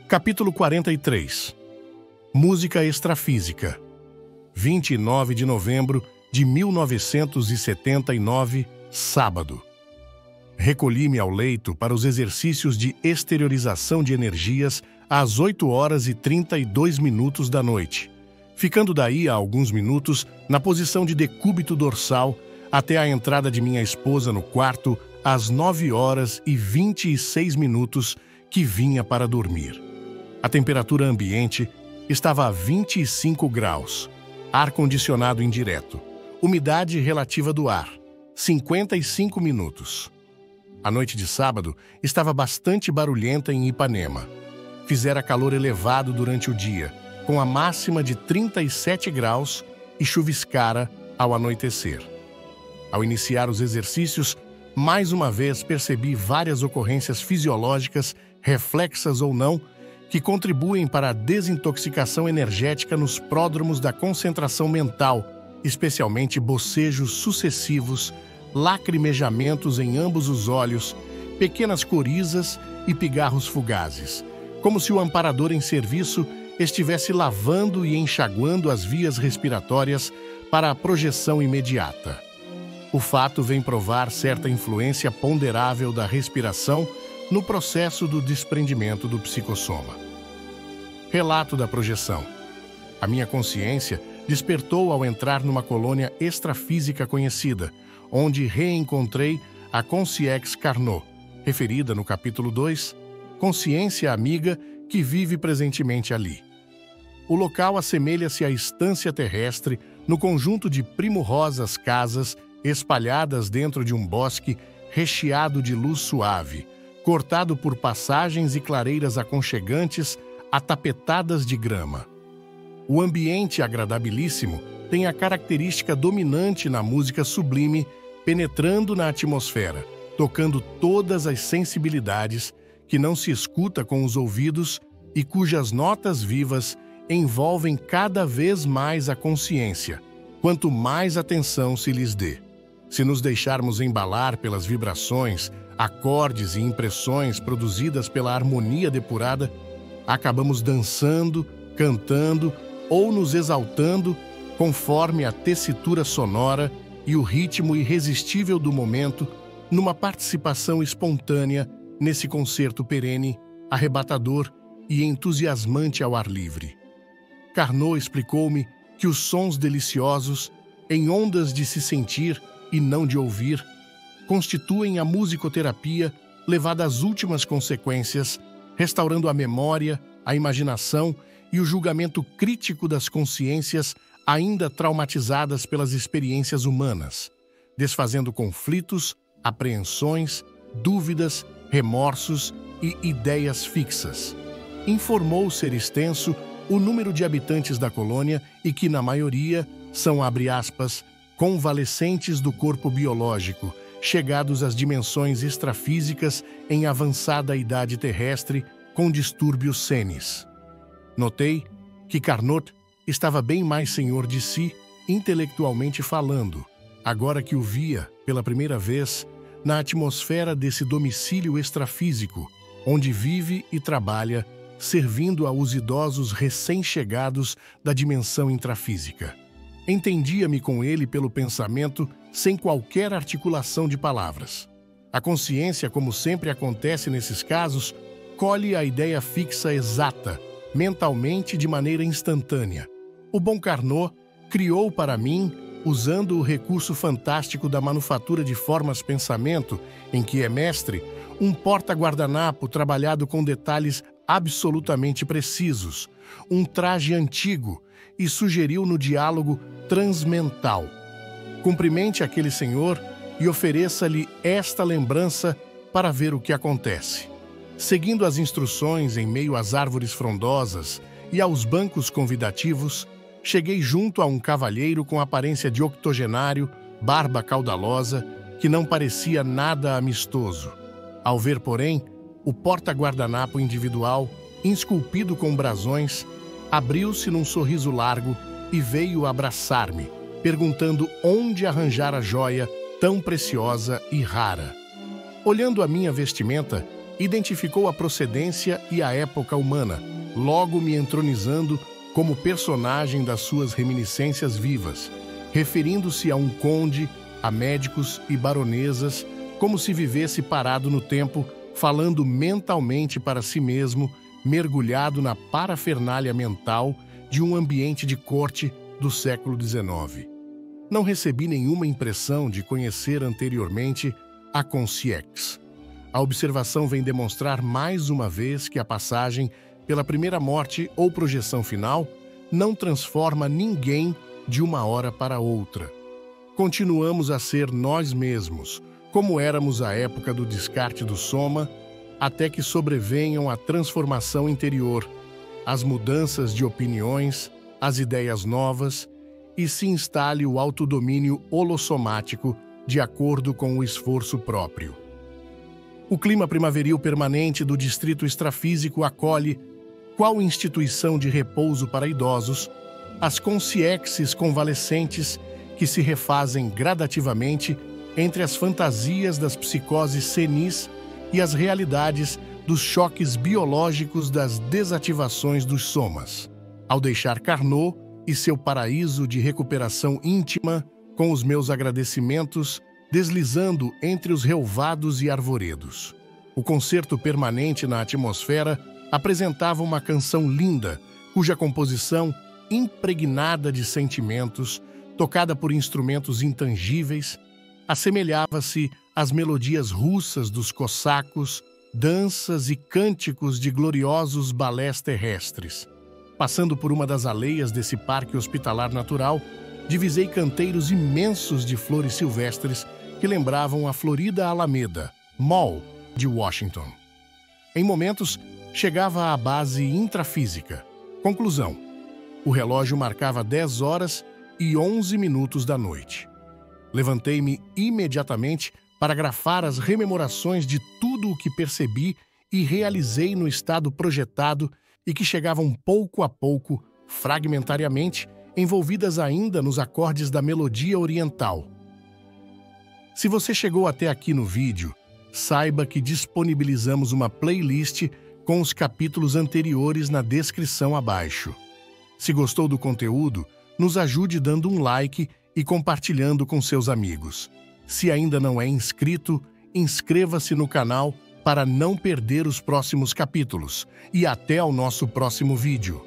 Capítulo 43. Música extrafísica. 29 de novembro de 1979, sábado. Recolhi-me ao leito para os exercícios de exteriorização de energias às 8h32 da noite, ficando daí a alguns minutos na posição de decúbito dorsal até a entrada de minha esposa no quarto às 9h26, que vinha para dormir. A temperatura ambiente estava a 25 graus, ar-condicionado indireto, umidade relativa do ar, 55 minutos. A noite de sábado estava bastante barulhenta em Ipanema. Fizera calor elevado durante o dia, com a máxima de 37 graus e chuviscara ao anoitecer. Ao iniciar os exercícios, mais uma vez percebi várias ocorrências fisiológicas, reflexas ou não, que contribuem para a desintoxicação energética nos pródromos da concentração mental, especialmente bocejos sucessivos, lacrimejamentos em ambos os olhos, pequenas corizas e pigarros fugazes, como se o amparador em serviço estivesse lavando e enxaguando as vias respiratórias para a projeção imediata. O fato vem provar certa influência ponderável da respiração no processo do desprendimento do psicossoma. Relato da projeção. A minha consciência despertou ao entrar numa colônia extrafísica conhecida, onde reencontrei a Consciex Carnot, referida no capítulo 2, consciência amiga que vive presentemente ali. O local assemelha-se à estância terrestre no conjunto de primorosas casas espalhadas dentro de um bosque recheado de luz suave, cortado por passagens e clareiras aconchegantes atapetadas de grama. O ambiente agradabilíssimo tem a característica dominante na música sublime, penetrando na atmosfera, tocando todas as sensibilidades, que não se escuta com os ouvidos e cujas notas vivas envolvem cada vez mais a consciência, quanto mais atenção se lhes dê. Se nos deixarmos embalar pelas vibrações, acordes e impressões produzidas pela harmonia depurada, acabamos dançando, cantando ou nos exaltando conforme a tessitura sonora e o ritmo irresistível do momento, numa participação espontânea nesse concerto perene, arrebatador e entusiasmante ao ar livre. Carnot explicou-me que os sons deliciosos, em ondas de se sentir e não de ouvir, constituem a musicoterapia levada às últimas consequências, restaurando a memória, a imaginação e o julgamento crítico das consciências ainda traumatizadas pelas experiências humanas, desfazendo conflitos, apreensões, dúvidas, remorsos e ideias fixas. Informou ser extenso o número de habitantes da colônia e que, na maioria, são, abre aspas, convalescentes do corpo biológico, chegados às dimensões extrafísicas em avançada idade terrestre, com distúrbios senes. Notei que Carnot estava bem mais senhor de si, intelectualmente falando, agora que o via, pela primeira vez, na atmosfera desse domicílio extrafísico, onde vive e trabalha, servindo aos idosos recém-chegados da dimensão intrafísica. Entendia-me com ele pelo pensamento, sem qualquer articulação de palavras. A consciência, como sempre acontece nesses casos, colhe a ideia fixa exata, mentalmente de maneira instantânea. O bom Carnot criou para mim, usando o recurso fantástico da manufatura de formas-pensamento, em que é mestre, um porta-guardanapo trabalhado com detalhes absolutamente precisos, um traje antigo, e sugeriu no diálogo transmental: cumprimente aquele senhor e ofereça-lhe esta lembrança para ver o que acontece. Seguindo as instruções em meio às árvores frondosas e aos bancos convidativos, cheguei junto a um cavalheiro com aparência de octogenário, barba caudalosa, que não parecia nada amistoso. Ao ver, porém, o porta-guardanapo individual, esculpido com brasões, abriu-se num sorriso largo e veio abraçar-me, perguntando onde arranjara a joia tão preciosa e rara. Olhando a minha vestimenta, identificou a procedência e a época humana, logo me entronizando como personagem das suas reminiscências vivas, referindo-se a um conde, a médicos e baronesas, como se vivesse parado no tempo, falando mentalmente para si mesmo, mergulhado na parafernália mental de um ambiente de corte do século XIX. Não recebi nenhuma impressão de conhecer anteriormente a Concierge. A observação vem demonstrar mais uma vez que a passagem pela primeira morte ou projeção final não transforma ninguém de uma hora para outra. Continuamos a ser nós mesmos, como éramos à época do descarte do soma, até que sobrevenham a transformação interior, as mudanças de opiniões, as ideias novas e se instale o autodomínio holossomático de acordo com o esforço próprio. O clima primaveril permanente do distrito extrafísico acolhe, qual instituição de repouso para idosos, as consciências convalescentes que se refazem gradativamente entre as fantasias das psicoses senis e as realidades dos choques biológicos das desativações dos somas. Ao deixar Carnot e seu paraíso de recuperação íntima, com os meus agradecimentos, deslizando entre os relvados e arvoredos. O concerto permanente na atmosfera apresentava uma canção linda, cuja composição, impregnada de sentimentos, tocada por instrumentos intangíveis, assemelhava-se às melodias russas dos cossacos, danças e cânticos de gloriosos balés terrestres. Passando por uma das aleias desse parque hospitalar natural, divisei canteiros imensos de flores silvestres que lembravam a florida Alameda, Mall, de Washington. Em momentos, chegava à base intrafísica. Conclusão: o relógio marcava 10 horas e 11 minutos da noite. Levantei-me imediatamente para grafar as rememorações de tudo o que percebi e realizei no estado projetado e que chegavam pouco a pouco, fragmentariamente, envolvidas ainda nos acordes da melodia oriental. Se você chegou até aqui no vídeo, saiba que disponibilizamos uma playlist com os capítulos anteriores na descrição abaixo. Se gostou do conteúdo, nos ajude dando um like e compartilhando com seus amigos. Se ainda não é inscrito, inscreva-se no canal para não perder os próximos capítulos. E até ao nosso próximo vídeo.